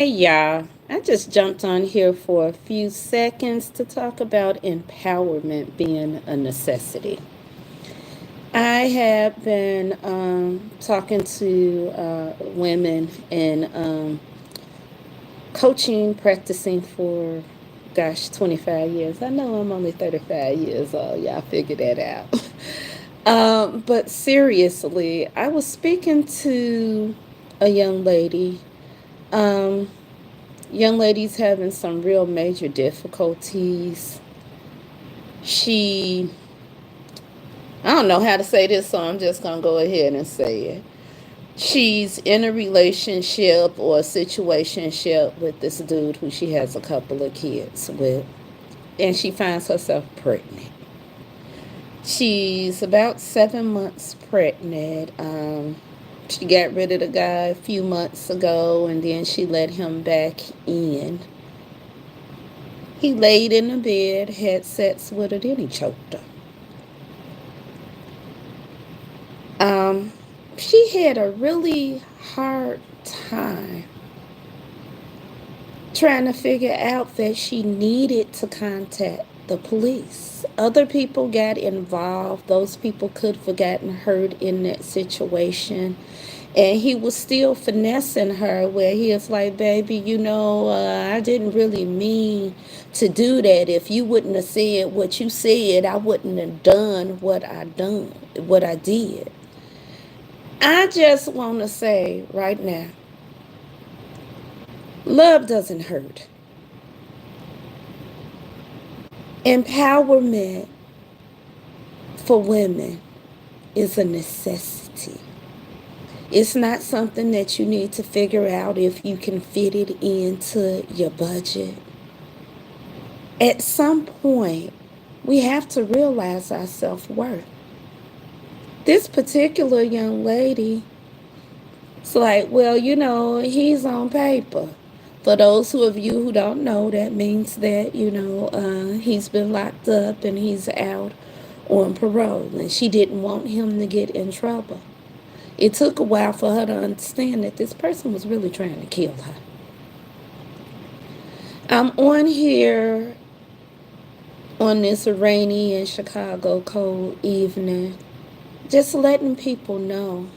Hey y'all, I just jumped on here for a few seconds to talk about empowerment being a necessity. I have been talking to women and coaching, practicing for, 25 years. I know I'm only 35 years old. Y'all figure that out. But seriously, I was speaking to a young lady. Um, Young lady's having some real major difficulties. She, I don't know how to say this, so I'm just going to go ahead and say it. She's in a relationship or a situationship with this dude who she has a couple of kids with, and she finds herself pregnant. She's about 7 months pregnant. She got rid of the guy a few months ago, and then she let him back in. He laid in the bed, had sex with her, then he choked her. Um, she had a really hard time trying to figure out that she needed to contact the police. Other people got involved. Those people could have gotten hurt in that situation. And he was still finessing her where he was like, baby, I didn't really mean to do that. If you wouldn't have said what you said, I wouldn't have done what I did. I just want to say right now, love doesn't hurt. Empowerment for women is a necessity. It's not something that you need to figure out if you can fit it into your budget. At some point, we have to realize our self worth. This particular young lady, it's like, well, he's on paper. For those of you who don't know, that means that, he's been locked up and he's out on parole. And she didn't want him to get in trouble. It took a while for her to understand that this person was really trying to kill her. I'm on here on this rainy in Chicago cold evening, just letting people know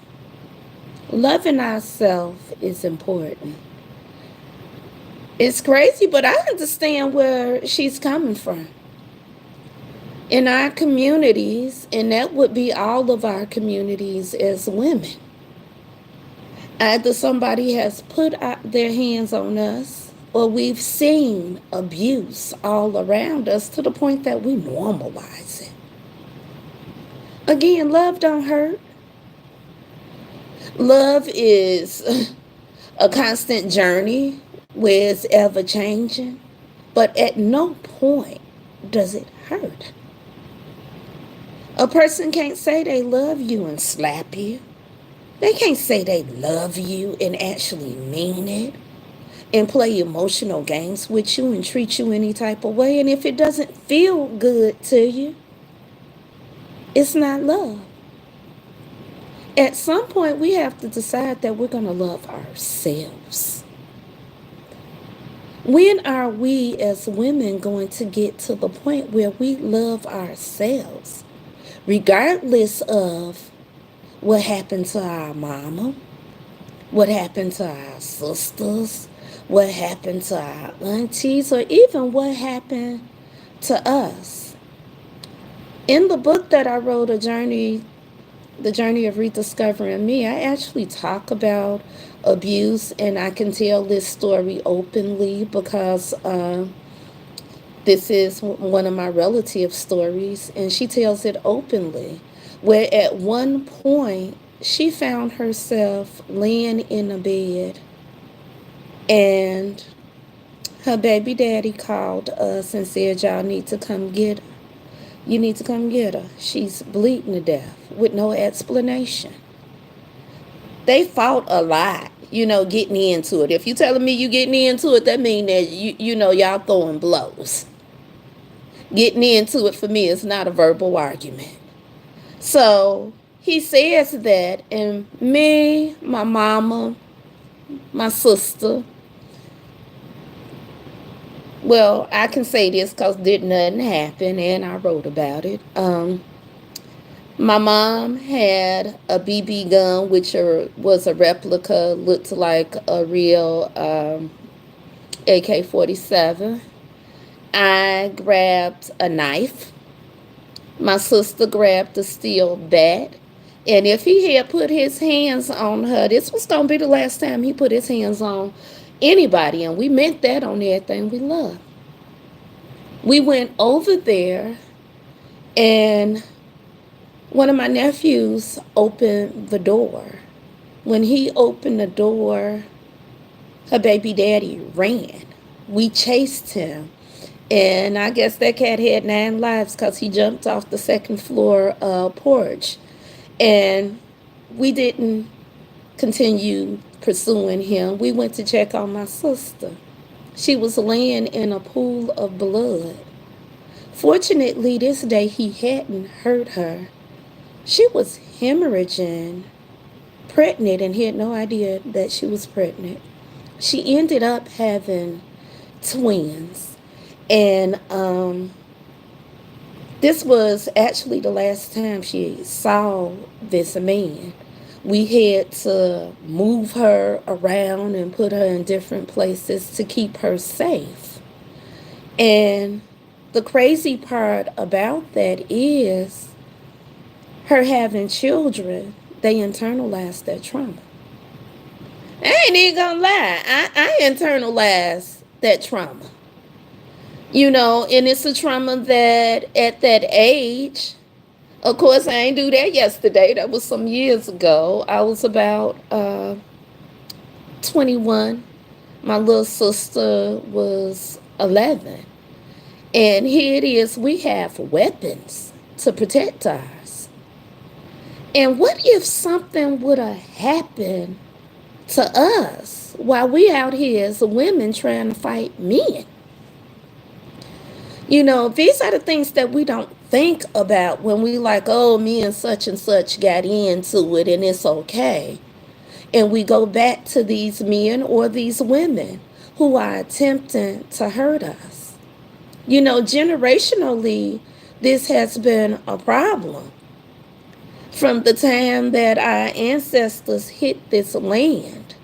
loving ourselves is important. It's crazy, but I understand where she's coming from. In our communities, and that would be all of our communities as women, either somebody has put out their hands on us or we've seen abuse all around us to the point that we normalize it. Again, love don't hurt. Love is a constant journey where it's ever changing, but at no point does it hurt. A person can't say they love you and slap you. They can't say they love you and actually mean it and play emotional games with you and treat you any type of way. And if it doesn't feel good to you, it's not love. At some point, we have to decide that we're going to love ourselves. When are we as women going to get to the point where we love ourselves, regardless of what happened to our mama, what happened to our sisters, what happened to our aunties, or even what happened to us? In the book that I wrote, The Journey of Rediscovering Me, I actually talk about abuse, and I can tell this story openly because this is one of my relatives' stories, and she tells it openly. Where at one point, she found herself laying in a bed, and her baby daddy called us and said, y'all need to come get her. You need to come get her. She's bleeding to death with no explanation. They fought a lot, getting into it. If you telling me you getting into it, that mean that y'all throwing blows. Getting into it for me is not a verbal argument. So he says that, and me, my mama, my sister, Well, I can say this because did nothing happen, and I wrote about it. My mom had a BB gun, which was a replica, looked like a real AK-47. I grabbed a knife. My sister grabbed a steel bat. And if he had put his hands on her, this was going to be the last time he put his hands on anybody. And we meant that on everything we loved. We went over there, and one of my nephews opened the door. When he opened the door, her baby daddy ran. We chased him. And I guess that cat had 9 lives because he jumped off the second floor porch. And we didn't continue pursuing him. We went to check on my sister. She was laying in a pool of blood. Fortunately, this day he hadn't hurt her. She was hemorrhaging, pregnant, and he had no idea that she was pregnant. She ended up having twins. And this was actually the last time she saw this man. We had to move her around and put her in different places to keep her safe. And the crazy part about that is her having children, they internalized that trauma. I ain't even gonna lie, I internalized that trauma. And it's a trauma that at that age, of course, I ain't do that yesterday. That was some years ago. I was about 21. My little sister was 11. And here it is, we have weapons to protect us. And what if something would have happened to us while we out here as women trying to fight men? These are the things that we don't think about when we like, oh, me and such got into it and it's okay. And we go back to these men or these women who are attempting to hurt us. Generationally, this has been a problem. From the time that our ancestors hit this land,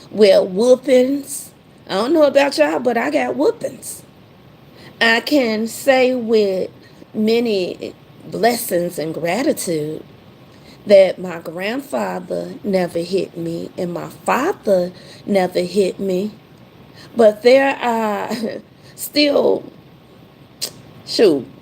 well, whoopings. I don't know about y'all, but I got whoopings. I can say with many blessings and gratitude that my grandfather never hit me and my father never hit me. But there are still,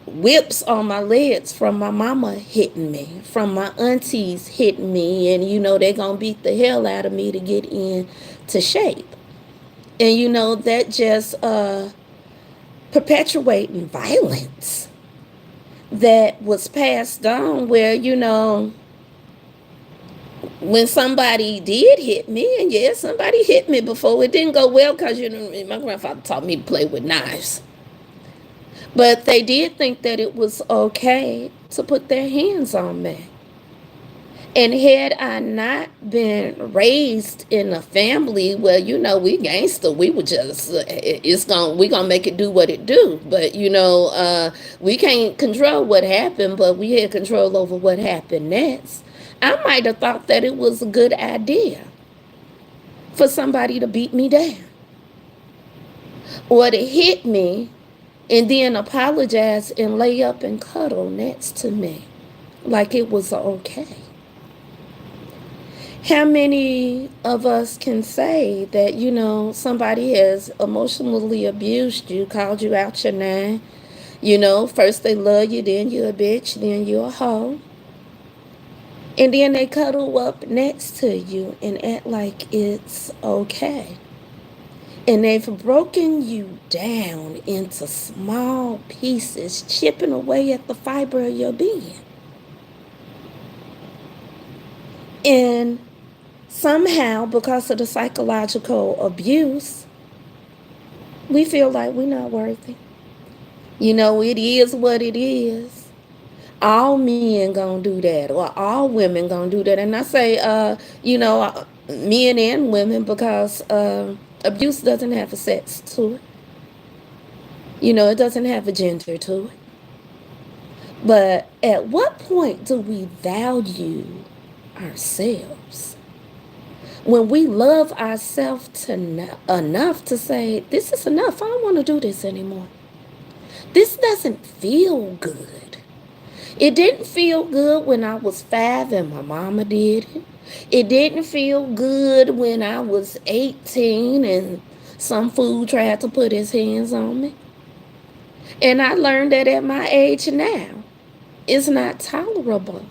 whips on my legs from my mama hitting me, from my aunties hitting me, and they're going to beat the hell out of me to get into shape. And that just perpetuating violence that was passed on where, when somebody did hit me, and yes, somebody hit me before, it didn't go well because, my grandfather taught me to play with knives. But they did think that it was okay to put their hands on me. And had I not been raised in a family where, we gangster, we would just, we gonna make it do what it do. But, we can't control what happened, but we had control over what happened next. I might have thought that it was a good idea for somebody to beat me down or to hit me and then apologize and lay up and cuddle next to me like it was okay. How many of us can say that, somebody has emotionally abused you, called you out your name? First they love you, then you're a bitch, then you're a hoe. And then they cuddle up next to you and act like it's okay. And they've broken you down into small pieces, chipping away at the fiber of your being. And somehow, because of the psychological abuse, we feel like we're not worthy. It is what it is. All men gonna do that, or all women gonna do that. And I say, men and women, because abuse doesn't have a sex to it. It doesn't have a gender to it. But at what point do we value ourselves? When we love ourselves enough to say, this is enough, I don't want to do this anymore. This doesn't feel good. It didn't feel good when I was 5 and my mama did it. It didn't feel good when I was 18 and some fool tried to put his hands on me. And I learned that at my age now, it's not tolerable.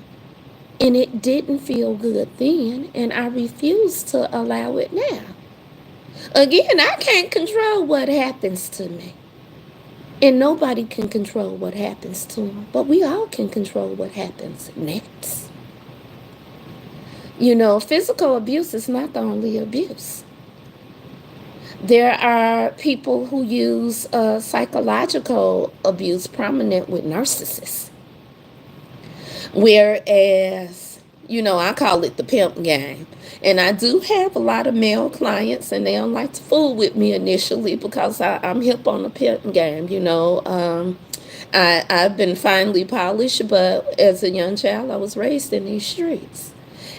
And it didn't feel good then, and I refuse to allow it now. Again, I can't control what happens to me. And nobody can control what happens to them, but we all can control what happens next. Physical abuse is not the only abuse. There are people who use psychological abuse prominent with narcissists. Whereas, I call it the pimp game. And I do have a lot of male clients, and they don't like to fool with me initially because I'm hip on the pimp game. I've been finely polished, but as a young child, I was raised in these streets.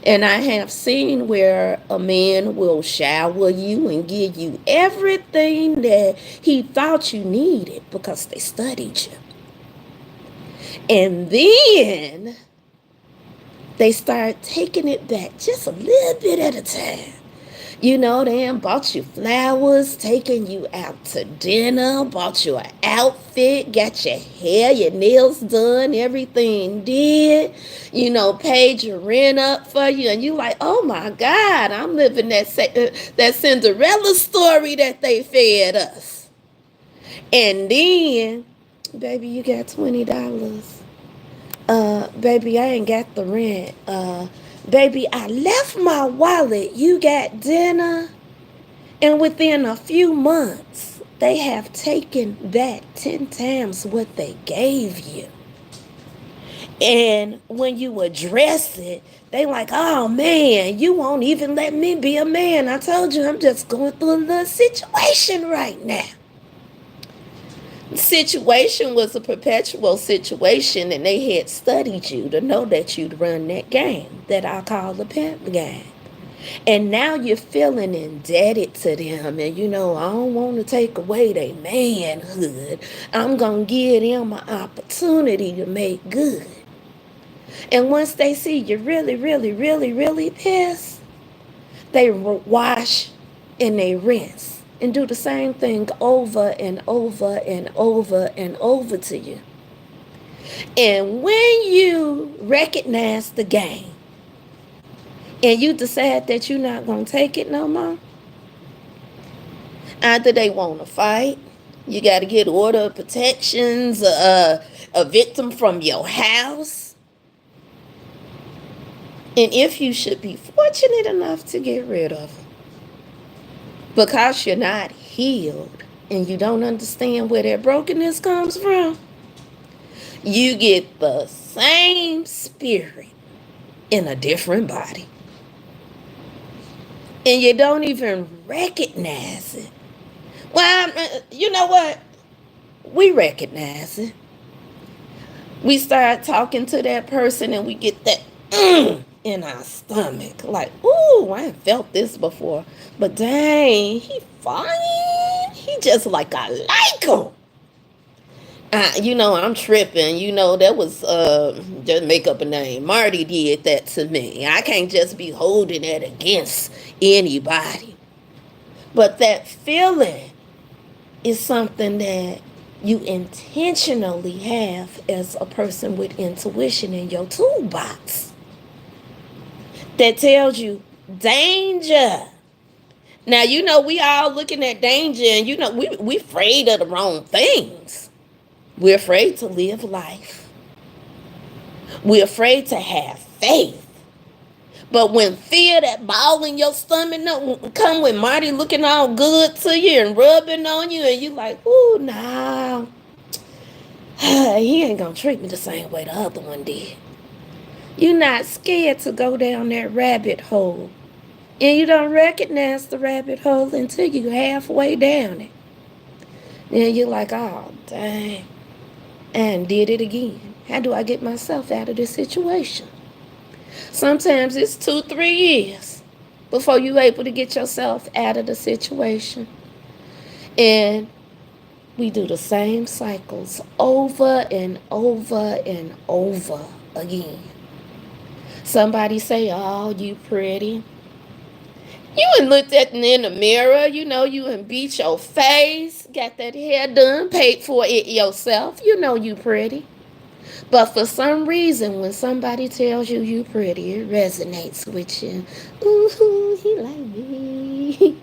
And I have seen where a man will shower you and give you everything that he thought you needed because they studied you. And then they start taking it back just a little bit at a time. They done bought you flowers, taking you out to dinner, bought you an outfit, got your hair, your nails done, everything did, paid your rent up for you, and you like, oh my God, I'm living that Cinderella story that they fed us. And then, baby, you got $20. Baby, I ain't got the rent. Baby, I left my wallet. You got dinner. And within a few months, they have taken back 10 times what they gave you. And when you address it, they like, oh man, you won't even let me be a man. I told you I'm just going through a little situation right now. Situation was a perpetual situation, and they had studied you to know that you'd run that game that I call the pimp game. And now you're feeling indebted to them, and I don't want to take away their manhood. I'm going to give them an opportunity to make good. And once they see you really, really, really, really pissed, they wash and they rinse and do the same thing over and over and over and over to you. And when you recognize the game and you decide that you're not going to take it no more, either they want to fight, you got to get order of protections, a victim from your house. And if you should be fortunate enough to get rid of them, because you're not healed and you don't understand where that brokenness comes from, you get the same spirit in a different body. And you don't even recognize it. Well, you know what? We recognize it. We start talking to that person and we get that in our stomach. Like, ooh, I ain't felt this before. But dang, he fine. He just like I like him. I'm tripping. That was just make up a name. Marty did that to me. I can't just be holding it against anybody. But that feeling is something that you intentionally have as a person with intuition in your toolbox that tells you danger. Now, we all looking at danger, and we afraid of the wrong things. We're afraid to live life. We're afraid to have faith. But when fear, that ball in your stomach, come with Marty looking all good to you and rubbing on you, and you like, ooh, nah, he ain't gonna treat me the same way the other one did. You're not scared to go down that rabbit hole. And you don't recognize the rabbit hole until you're halfway down it. Then you're like, oh, dang, and did it again. How do I get myself out of this situation? Sometimes it's 2, 3 years before you're able to get yourself out of the situation. And we do the same cycles over and over and over again. Somebody say, oh, you pretty. You and looked at it in the mirror, you and beat your face, got that hair done, paid for it yourself. You know you pretty. But for some reason, when somebody tells you you pretty, it resonates with you. Ooh, he like me.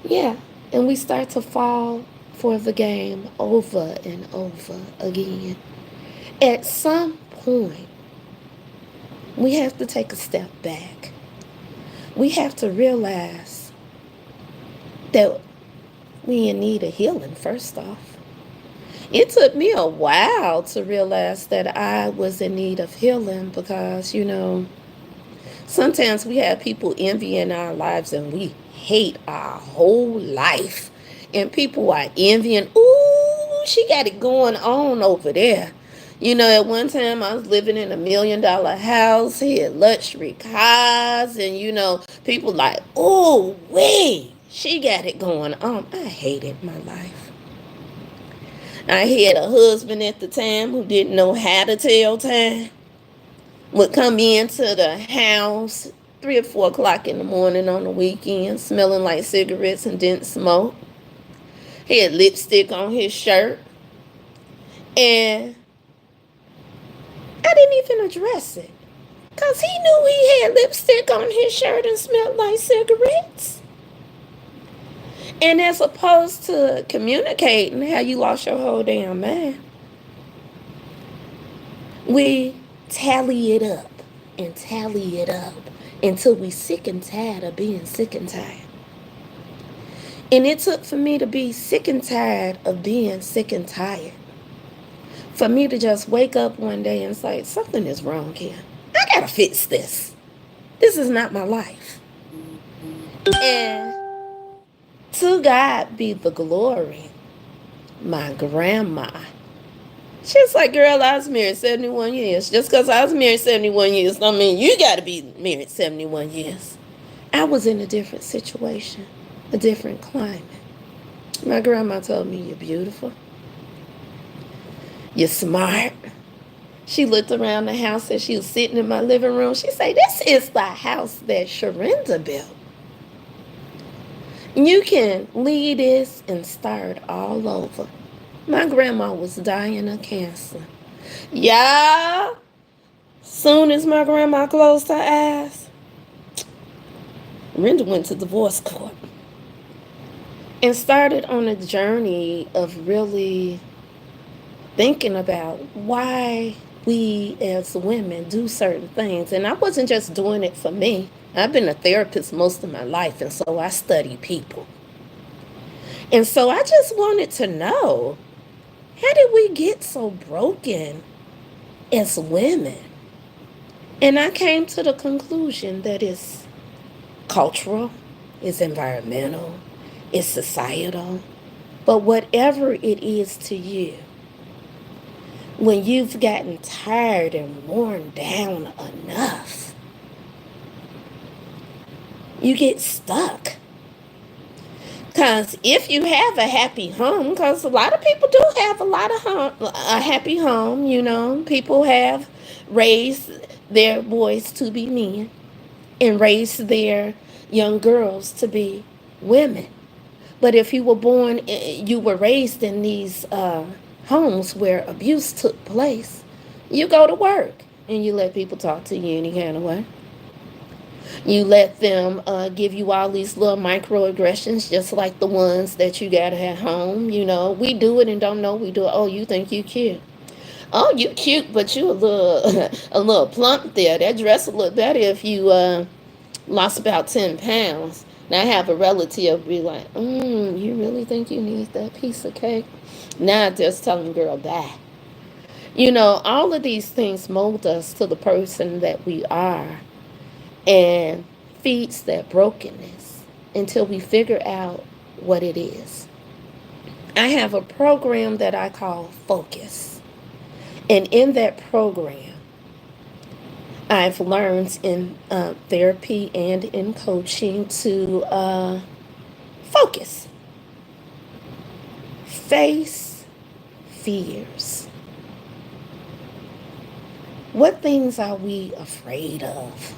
Yeah. And we start to fall for the game over and over again. At some point, we have to take a step back. We have to realize that we in need of healing, first off. It took me a while to realize that I was in need of healing because, sometimes we have people envying our lives and we hate our whole life. And people are envying, ooh, she got it going on over there. At one time I was living in $1 million house, had luxury cars, and people like, oh, wait, she got it going on. I hated my life. I had a husband at the time who didn't know how to tell time. Would come into the house 3 or 4 o'clock in the morning on the weekend, smelling like cigarettes and didn't smoke. He had lipstick on his shirt, and I didn't even address it because he knew he had lipstick on his shirt and smelled like cigarettes. And as opposed to communicating how you lost your whole damn mind, we tally it up and tally it up until we sick and tired of being sick and tired. And it took for me to be sick and tired of being sick and tired. For me to just wake up one day and say, something is wrong here. I gotta fix this. This is not my life. And to God be the glory. My grandma, she's like, girl, I was married 71 years. Just because I was married 71 years don't mean you got to be married 71 years. I was in a different situation, a different climate. My grandma told me, you're beautiful. You're smart. She looked around the house as she was sitting in my living room. She said, this is the house that Sharinda built. You can leave this and start all over. My grandma was dying of cancer. Yeah. Soon as my grandma closed her eyes, Renda went to divorce court and started on a journey of really thinking about why we as women do certain things. And I wasn't just doing it for me. I've been a therapist most of my life, and so I study people. And so I just wanted to know, how did we get so broken as women? And I came to the conclusion that it's cultural, it's environmental, it's societal. But whatever it is to you, when you've gotten tired and worn down enough, you get stuck. Because if you have a happy home, because a lot of people do have a happy home, people have raised their boys to be men and raised their young girls to be women. But if you were raised in these homes where abuse took place, you go to work and you let people talk to you any kind of way. You let them give you all these little microaggressions, just like the ones that you got at home. We do it and don't know we do it. Oh, you think you cute? Oh, you cute, but you a little a little plump there. That dress would look better if you lost about 10 pounds. Now I have a relative be like, you really think you need that piece of cake? Now I just tell them, girl, bye. All of these things mold us to the person that we are and feeds that brokenness until we figure out what it is. I have a program that I call Focus. And in that program, I've learned in therapy and in coaching to focus, face fears. What things are we afraid of?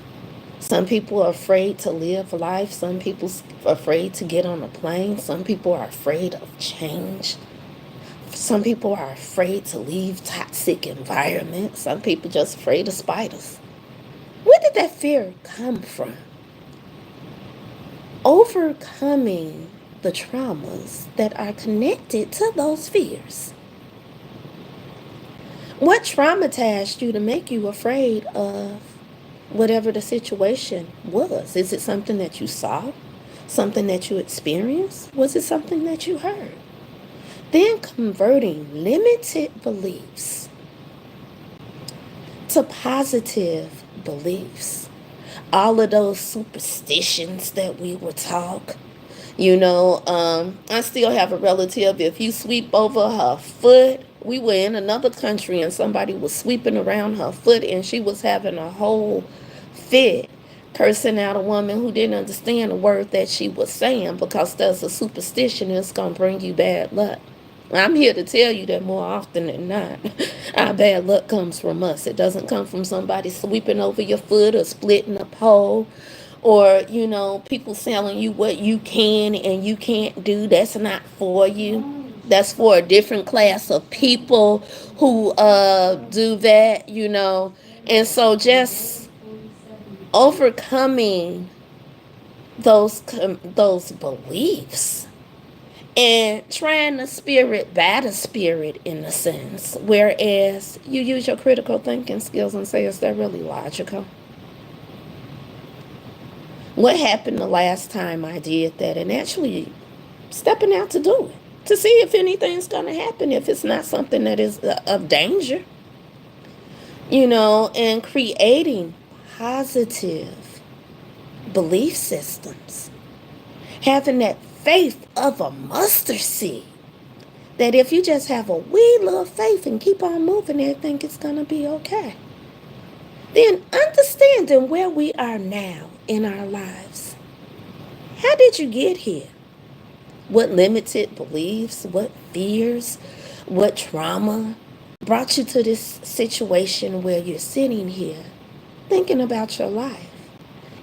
Some people are afraid to live life. Some people are afraid to get on a plane. Some people are afraid of change. Some people are afraid to leave toxic environments. Some people just afraid of spiders. Where did that fear come from? Overcoming the traumas that are connected to those fears. What traumatized you to make you afraid of whatever the situation was? Is it something that you saw? Something that you experienced? Was it something that you heard? Then converting limited beliefs to positive beliefs. All of those superstitions that we were taught. I still have a relative. If you sweep over her foot, we were in another country and somebody was sweeping around her foot and she was having a whole fit, cursing out a woman who didn't understand the word that she was saying because there's a superstition that's going to bring you bad luck. I'm here to tell you that more often than not, our bad luck comes from us. It doesn't come from somebody sweeping over your foot or splitting a pole or, people telling you what you can and you can't do. That's not for you. That's for a different class of people who do that. And so just overcoming those beliefs and trying the spirit by the spirit in a sense, whereas you use your critical thinking skills and say, is that really logical? What happened the last time I did that? And actually stepping out to do it to see if anything's going to happen, if it's not something that is of danger, and creating positive belief systems, having that faith of a mustard seed. That if you just have a wee little faith and keep on moving, everything is going to be okay. Then understanding where we are now in our lives. How did you get here? What limited beliefs, what fears, what trauma brought you to this situation where you're sitting here thinking about your life?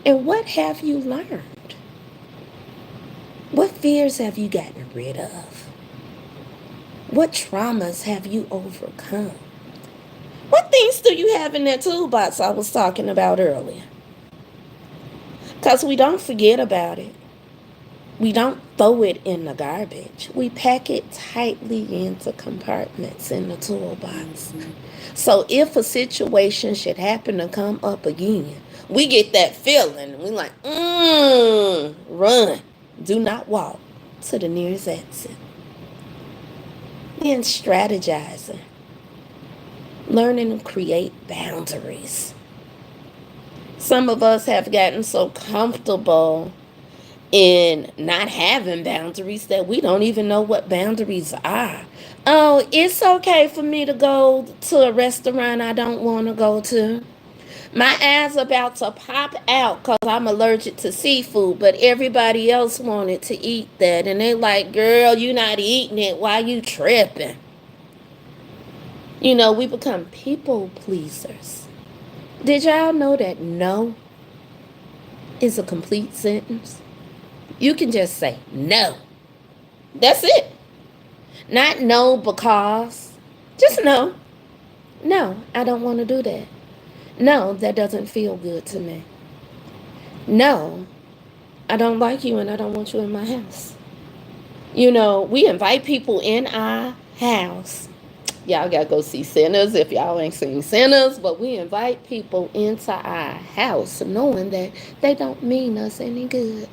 And what have you learned? What fears have you gotten rid of? What traumas have you overcome? What things do you have in that toolbox I was talking about earlier? Because we don't forget about it. We don't throw it in the garbage. We pack it tightly into compartments in the toolbox. So if a situation should happen to come up again, we get that feeling. We're like, run. Do not walk to the nearest exit. Then strategizing. Learning to create boundaries. Some of us have gotten so comfortable in not having boundaries that we don't even know what boundaries are. Oh, it's okay for me to go to a restaurant I don't want to go to. My eyes about to pop out because I'm allergic to seafood, but everybody else wanted to eat that. And they like, girl, you not eating it. Why you tripping? We become people pleasers. Did y'all know that no is a complete sentence? You can just say no. That's it. Not no because. Just no. No, I don't want to do that. No, that doesn't feel good to me. No, I don't like you and I don't want you in my house. We invite people in our house. Y'all got to go see Sinners if y'all ain't seen Sinners. But we invite people into our house knowing that they don't mean us any good.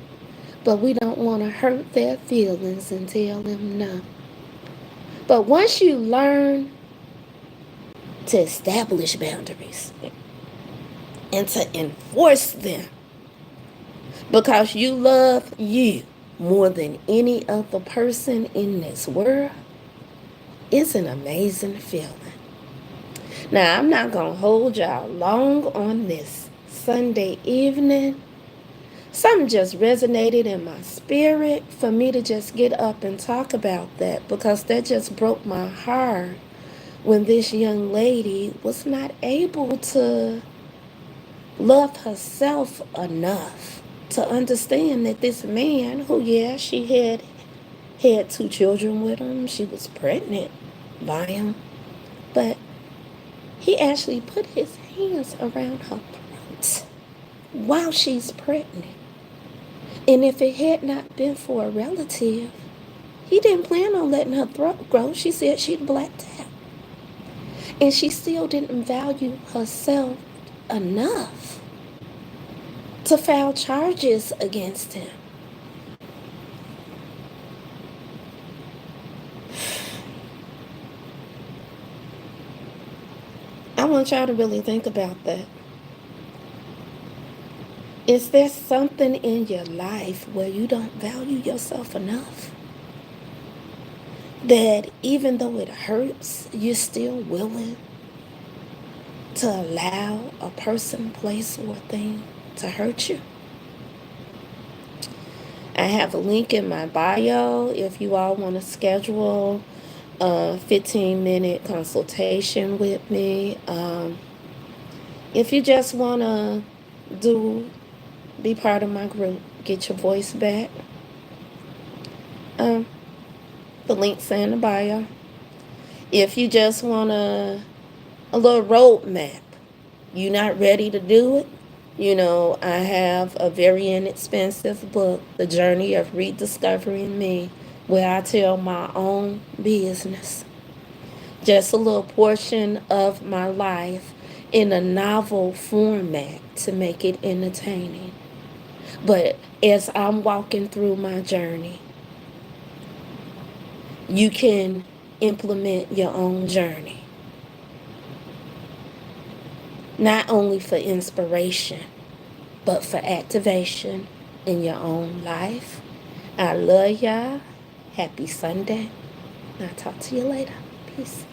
But we don't want to hurt their feelings and tell them no. But once you learn to establish boundaries and to enforce them because you love you, more than any other person in this world is an amazing feeling. Now, I'm not going to hold y'all long on this Sunday evening. Something just resonated in my spirit for me to just get up and talk about that, because that just broke my heart when this young lady was not able to love herself enough to understand that this man, who, yeah, she had two children with him, she was pregnant by him, but he actually put his hands around her throat while she's pregnant. And if it had not been for a relative, he didn't plan on letting her throat grow. She said she'd blacked out. And she still didn't value herself enough to file charges against him. I want y'all to really think about that. Is there something in your life where you don't value yourself enough? That even though it hurts, you're still willing to allow a person, place, or thing to hurt you? I have a link in my bio if you all want to schedule a 15-minute consultation with me. If you just want to be part of my group, get your voice back. The link's in the bio. If you just want a little roadmap, you're not ready to do it, I have a very inexpensive book, The Journey of Rediscovering Me, where I tell my own business. Just a little portion of my life in a novel format to make it entertaining. But as I'm walking through my journey, you can implement your own journey. Not only for inspiration, but for activation in your own life. I love y'all. Happy Sunday. I'll talk to you later. Peace.